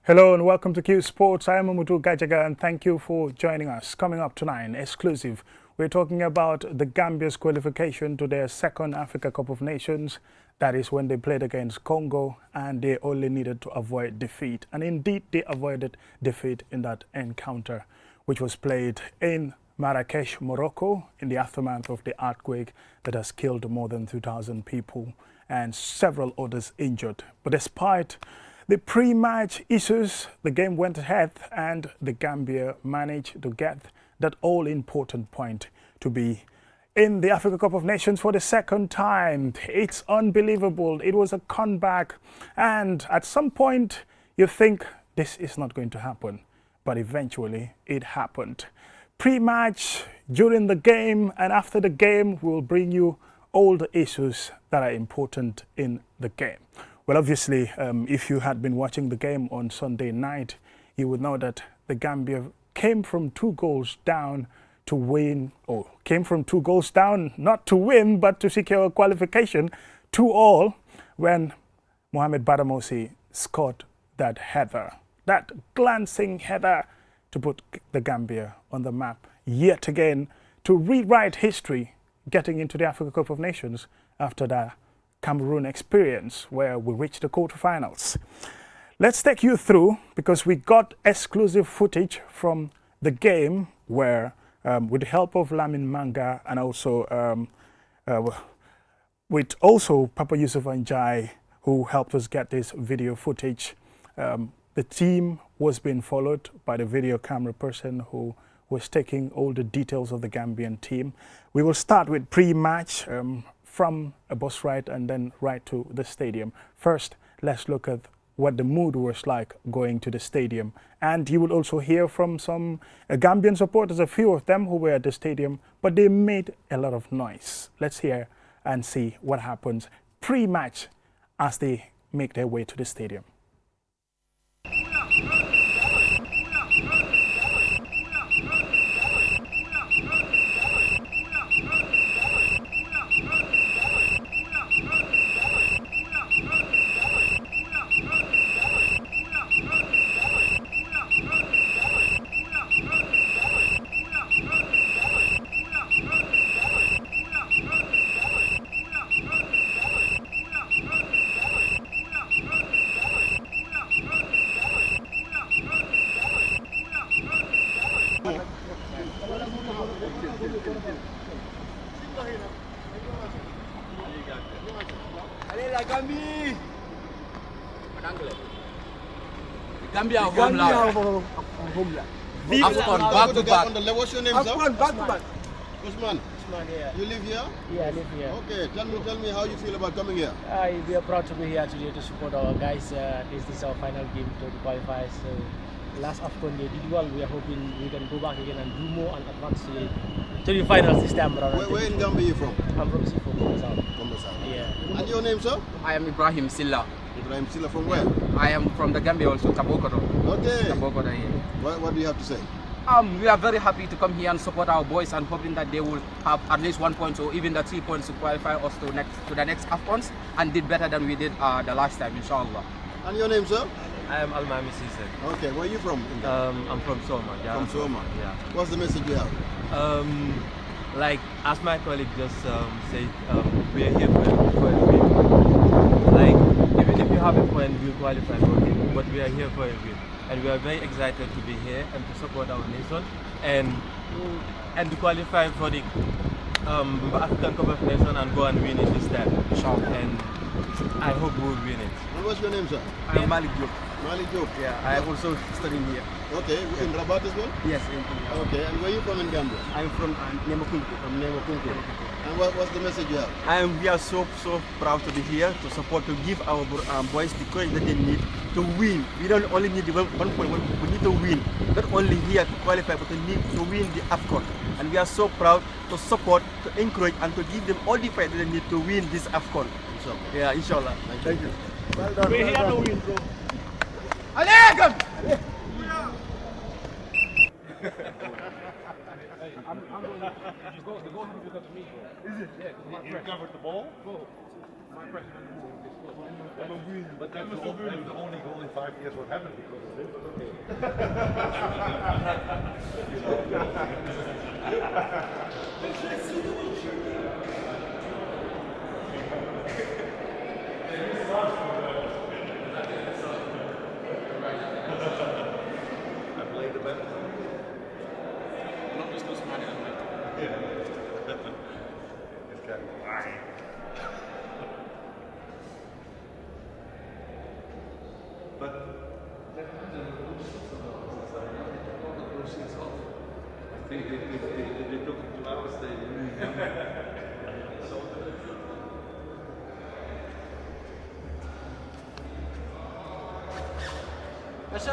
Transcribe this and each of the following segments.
Hello and welcome to Qsports. I am Umutu Gajaga and thank you for joining us. Coming up tonight, exclusive, we're talking about the Gambia's qualification to their second Africa Cup of Nations. That is when they played against Congo and they only needed to avoid defeat. And indeed, they avoided defeat in that encounter, which was played in Marrakesh, Morocco, in the aftermath of the earthquake that has killed more than 2,000 people and several others injured. But despite the pre-match issues, the game went ahead and the Gambia managed to get that all-important point to be in the Africa Cup of Nations for the second time. It's unbelievable. It was a comeback. And at some point, you think this is not going to happen. But eventually, it happened. Pre-match, during the game, and after the game, we'll bring you all the issues that are important in the game. Well, obviously, if you had been watching the game on Sunday night, you would know that the Gambia came from 2 goals down to win, or came from 2 goals down, not to win, but to secure a qualification 2-2 when Mohamed Badamosi scored that header, that glancing header to put the Gambia on the map yet again, to rewrite history, getting into the Africa Cup of Nations after that Cameroon experience where we reached the quarterfinals. Let's take you through, because we got exclusive footage from the game where, with the help of Lamin Manga and also with Papa Yusuf Anjai, who helped us get this video footage. The team was being followed by the video camera person who was taking all the details of the Gambian team. We will start with pre-match, from a bus ride and then right to the stadium. First, let's look at what the mood was like going to the stadium. And you will also hear from some Gambian supporters, a few of them who were at the stadium, but they made a lot of noise. Let's hear and see what happens pre-match as they make their way to the stadium. Gambia homeland. Back to back. What's your name, sir? Back to back. Usman. Yeah. You live here? Yeah, I live here. Okay, tell me how you feel about coming here. We are proud to be here today to support our guys. This is our final game to qualify. So last AFCON they did well. We are hoping we can go back again and do more and advance to the finals this time around. Where in Gambia are you from? I'm from Sifo, Kombasao. Yeah. And your name, sir? I am Ibrahim Silla. Ibrahim Silla from where? I am from the Gambia also, Tabokoto. Okay. Tabokoto, yeah. What do you have to say? We are very happy to come here and support our boys and hoping that they will have at least 1 point or even the 3 points to qualify us to the next AFCONs and did better than we did the last time, inshallah. And your name, sir? I am Almami Sise. Okay, where are you from? I'm from Soma. Yeah, from Soma? Yeah. What's the message you have? Like, as my colleague just said, we are here for a win. Like, even if you have a point, we'll qualify for it, but we are here for a win. And we are very excited to be here and to support our nation and to qualify for the African Cup of Nations and go and win it this time. And I hope we'll win it. And what's your name, sir? I am Malik Diop. Malik Diop? Yeah, I am also studying here. Okay, in Rabat as well? Yes. Okay, and where are you from in Gambia? I am from Nemokunku. From Nemokunku. And what's the message you have? We are so proud to be here to support, to give our boys the courage that they need to win. We don't only need the 1 point, we need to win. Not only here to qualify, but to need to win the AFCON. And we are so proud to support, to encourage, and to give them all the fight that they need to win this AFCON. Inshallah. Yeah, inshallah. Thank you. Well done. We're here to win, bro. Alaikum! I'm going to go to me, bro. Is it? Yeah, you covered the ball? Bro. But that's only 5 years what happened because of it, but okay. I played the best. Not just this man, Yeah. It's kind of but I think they took it to our stadium. So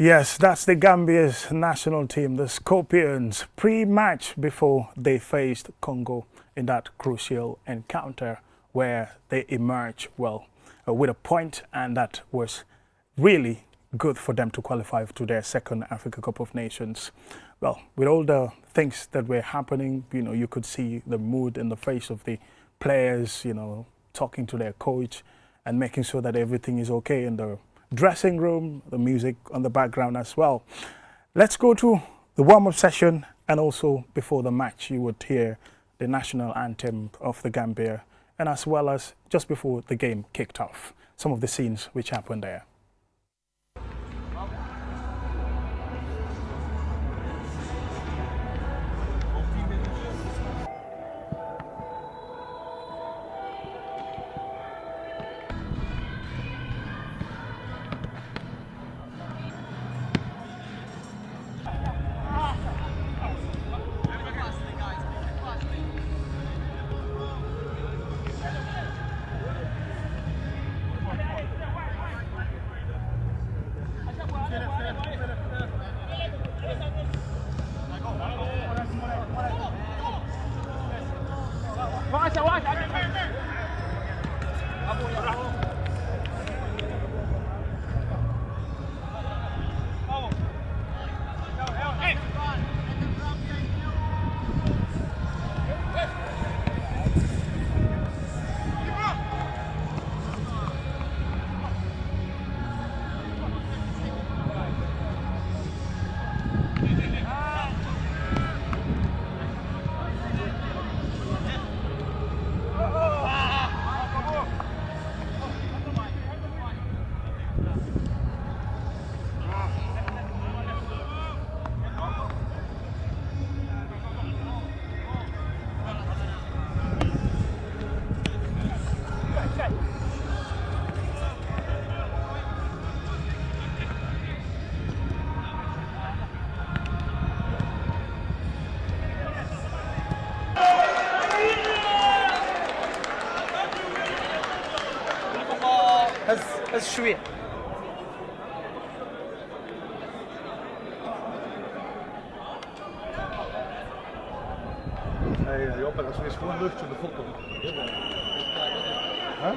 Yes, that's the Gambia's national team, the Scorpions, pre-match before they faced Congo in that crucial encounter where they emerged, well, with a point, and that was really good for them to qualify to their second Africa Cup of Nations. Well, with all the things that were happening, you know, you could see the mood in the face of the players, you know, talking to their coach and making sure that everything is okay in the dressing room, the music on the background as well. Let's go to the warm-up session, and also before the match you would hear the national anthem of the Gambia, and as well as just before the game kicked off, some of the scenes which happened there. بس شوية hey, Job, als we eens gewoon lucht in de voeten. Huh?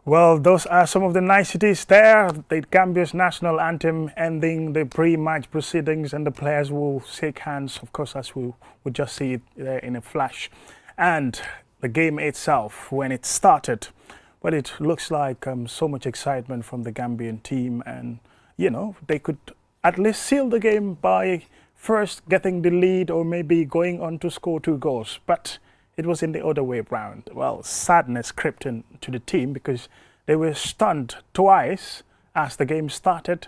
Well, those are some of the niceties there. The Gambia's national anthem ending the pre-match proceedings, and the players will shake hands, of course, as we would just see it there in a flash. And the game itself, when it started, well, it looks like so much excitement from the Gambian team, and you know, they could at least seal the game by first getting the lead or maybe going on to score 2 goals. But it was in the other way around. Well, sadness crept into the team because they were stunned twice as the game started.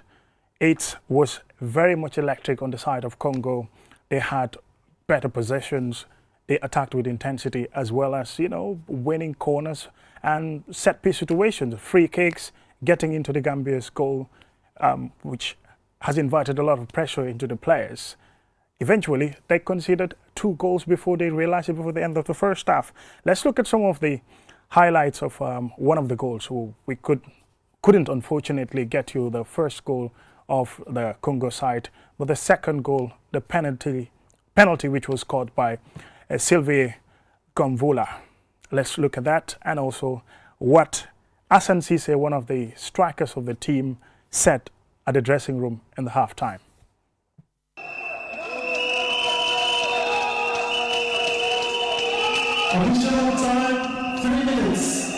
It was very much electric on the side of Congo. They had better possessions. They attacked with intensity, as well as, you know, winning corners and set piece situations, free kicks, getting into the Gambia's goal, which has invited a lot of pressure into the players. Eventually, they conceded 2 goals before they realized it, before the end of the first half. Let's look at some of the highlights of one of the goals. So we couldn't unfortunately get you the first goal of the Congo side, but the second goal, the penalty which was scored by Sylvie Gomvula. Let's look at that, and also what Asan Cisse, one of the strikers of the team, said at the dressing room in the halftime. Additional time, 3 minutes.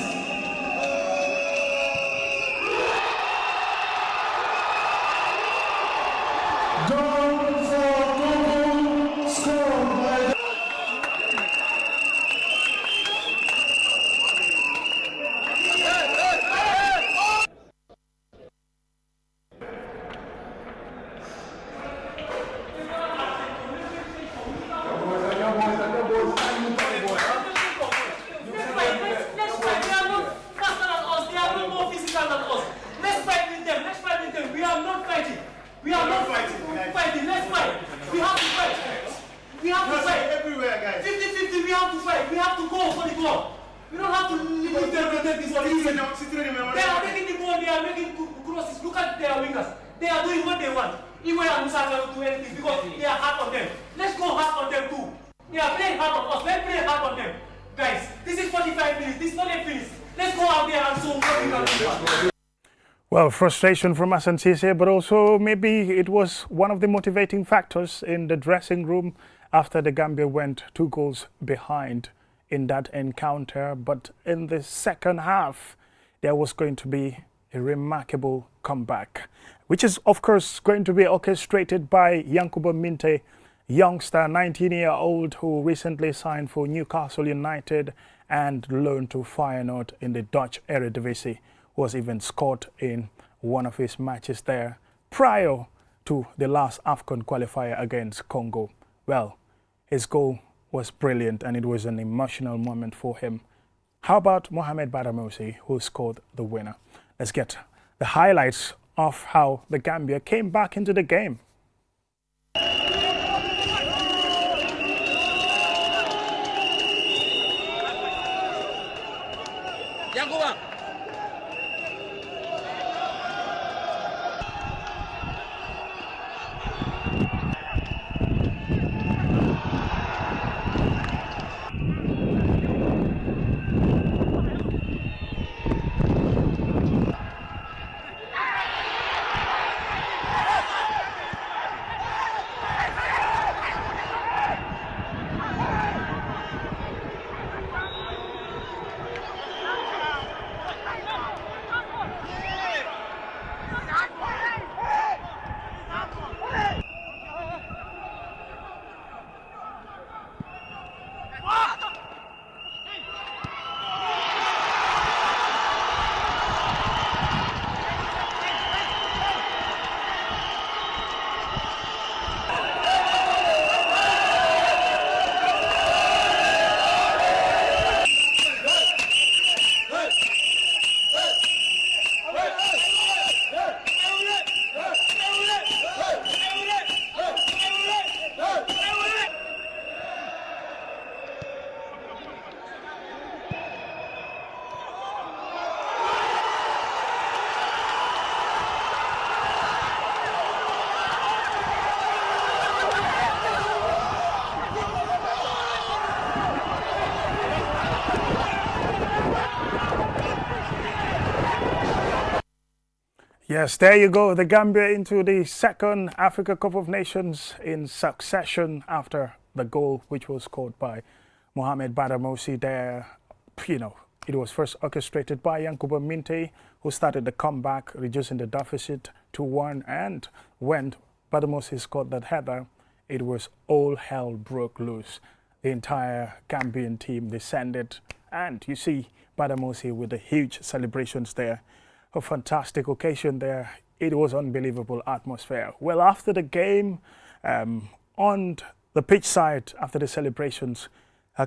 Goal for Congo, scored by Well, frustration from Asan Cisse, but also maybe it was one of the motivating factors in the dressing room after the Gambia went 2 goals behind in that encounter. But in the second half, there was going to be a remarkable comeback, which is, of course, going to be orchestrated by Yankuba Minte, youngster, 19-year-old, who recently signed for Newcastle United and loaned to Feyenoord in the Dutch Eredivisie. Was even scored in one of his matches there prior to the last AFCON qualifier against Congo. Well, his goal was brilliant, and it was an emotional moment for him. How about Mohamed Badamosi, who scored the winner? Let's get the highlights of how the Gambia came back into the game. Yes, there you go. The Gambia into the second Africa Cup of Nations in succession after the goal which was scored by Mohamed Badamosi there. You know, it was first orchestrated by Yankuba Minte, who started the comeback, reducing the deficit to 1. And when Badamosi scored that header, it was all hell broke loose. The entire Gambian team descended, and you see Badamosi with the huge celebrations there. A fantastic occasion there. It was unbelievable atmosphere. Well, after the game, on the pitch side, after the celebrations,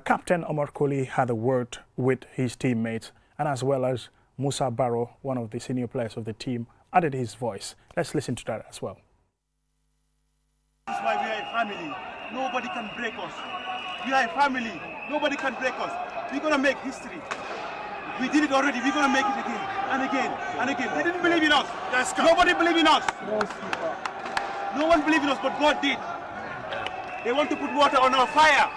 Captain Omar Koli had a word with his teammates, and as well as Musa Barrow, one of the senior players of the team, added his voice. Let's listen to that as well. That's why we are a family. Nobody can break us. We are a family. Nobody can break us. We're going to make history. We did it already. We're going to make it again and again and again. They didn't believe in us. Nobody believed in us. No one believed in us, but God did. They want to put water on our fire.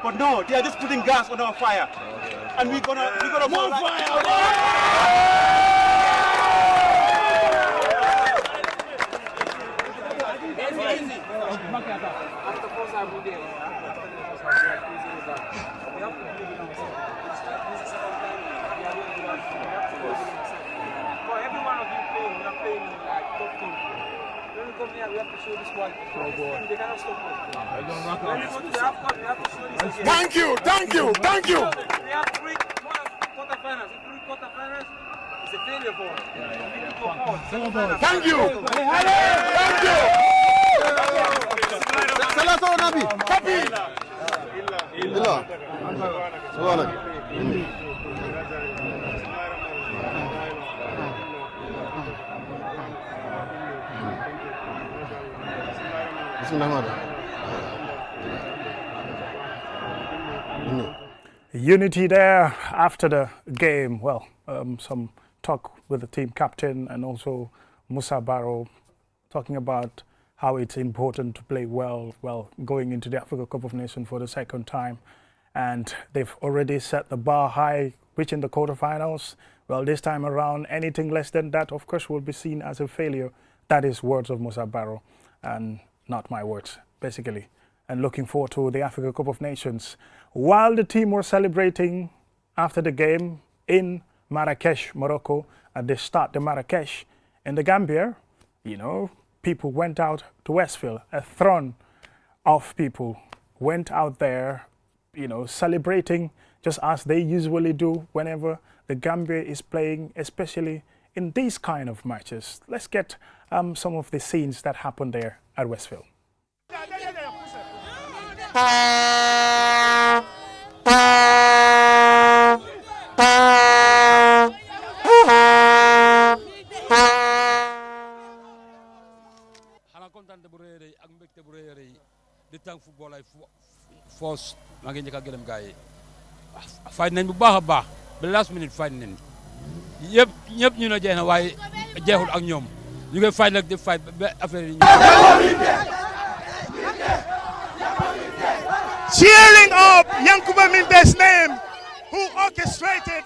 But no, they are just putting gas on our fire. And we're gonna more fire! For every one of you playing, we are playing like top country. When we come here, we have to show this quality. They cannot stop us. When we go to the AFCON, we have to show this again. Thank you. We have 3 quarterfinals. If 3 quarterfinals, it's a failure for us. We need to go forward. Thank you. Salato Nabi. Happy. Illa. Unity there after the game. Well, some talk with the team captain and also Musa Barrow talking about how it's important to play well going into the Africa Cup of Nations for the second time. And they've already set the bar high, reaching the quarterfinals. Well, this time around, anything less than that, of course, will be seen as a failure. That is words of Musa Barrow and not my words, basically. And looking forward to the Africa Cup of Nations. While the team were celebrating after the game in Marrakesh, Morocco, at the Stade de Marrakesh in the Gambia, you know, people went out to Westfield. A throng of people went out there, you know, celebrating just as they usually do whenever the Gambia is playing, especially in these kind of matches. Let's get some of the scenes that happened there at Westfield. football ay force maa ngi njëkk a gërëm gars yi fight nañ bu baax a baax ba last minute fight nañ ñëpp ñu ne jeex na waaye jeexul ak ñoom ñu ngi fight nag di fight ba affaire yi cheering up Yankuba Minte's name, who orchestrated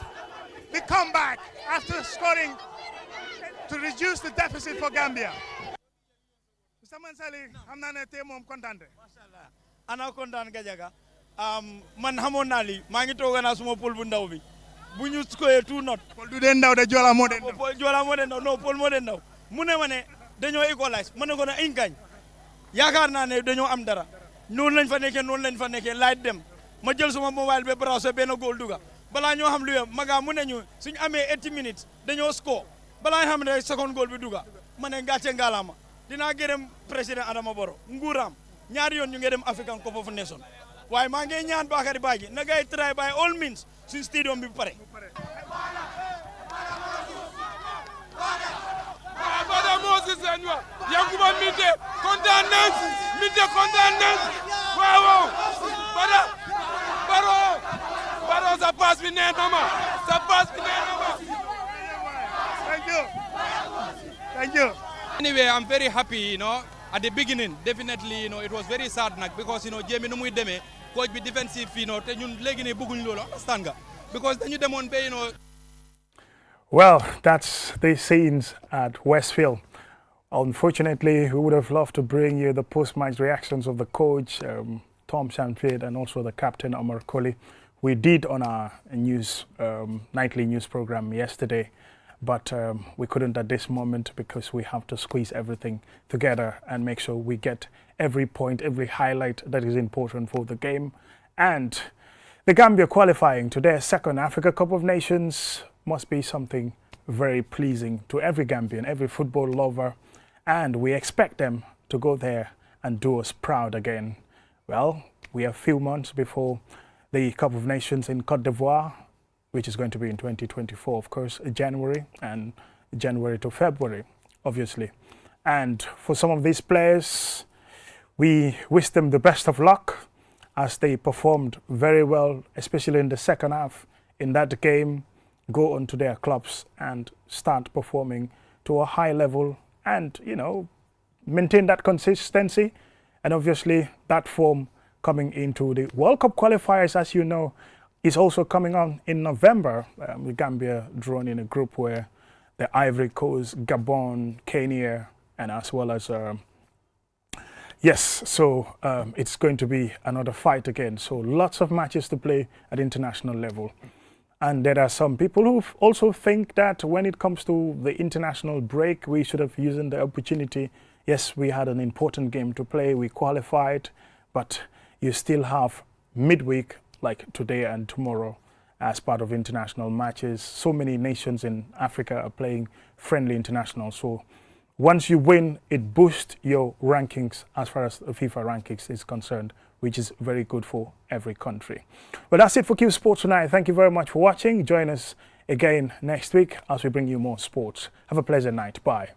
the comeback after scoring to reduce the deficit for Gambia. Mr. Mansali, I'm not a team of content. Ana kontaan Gajaga. Man xamoon naa lii maa ngi toog naa suma pol bu ndaw bi bu ñu scorer 2-0. Pol du den ndaw de Jola moo den ndaw. Pol Jola moo den ndaw non Pol moo den ndaw mu ne ma ne dañoo équalize ma ne ko na ingañ yaakaar naa ne dañoo am dara noonu lañ fa nekkee laaj dem ma jël suma mobile be browser benn goal duga balaa ñoo xam lu yem maga mu ne ñu suñu amee 80 minutes dañoo score balaa ñu xam ne second goal bi duga ma ne gàcce ngalaama dinaa gërëm président Adama Barrow nguuraam ñaari yoon ñu ngi dem African Cup of Nations waaye maa ngi ñaan Bakary Badji na ngay try by all means suñu stadium bi pare. Bada Moses Senghor Yankuba Minte kontaan nañ waaw Bada Barrow sa passe bi nee na ma Thank you. Anyway, I'm very happy, you know. At the beginning, definitely, you know, it was very sad because, you know, Jamie no muy demee coach bi defensive, you know, te ñun léegi ne bëgguñ loolu understand nga because dañu demoon ba, you know. Well, that's the scenes at Westfield. Unfortunately, we would have loved to bring you the post-match reactions of the coach, Tom Shamfield, and also the captain, Omar Kohli. We did on our news nightly news program yesterday, but we couldn't at this moment because we have to squeeze everything together and make sure we get every point, every highlight that is important for the game. And the Gambia qualifying to their second Africa Cup of Nations must be something very pleasing to every Gambian, every football lover, and we expect them to go there and do us proud again. Well, we are a few months before the Cup of Nations in Cote d'Ivoire, which is going to be in 2024, of course, January to February, obviously. And for some of these players, we wish them the best of luck as they performed very well, especially in the second half in that game, go on to their clubs and start performing to a high level and, you know, maintain that consistency. And obviously that form coming into the World Cup qualifiers, as you know, is also coming on in November. The Gambia drawn in a group where the Ivory Coast, Gabon, Kenya, and as well as it's going to be another fight again. So lots of matches to play at international level. And there are some people who also think that when it comes to the international break, we should have used the opportunity. Yes, we had an important game to play, we qualified, but you still have midweek like today and tomorrow as part of international matches. So many nations in Africa are playing friendly international. So once you win, it boosts your rankings as far as the FIFA rankings is concerned, which is very good for every country. Well, that's it for Qsports tonight. Thank you very much for watching. Join us again next week as we bring you more sports. Have a pleasant night. Bye.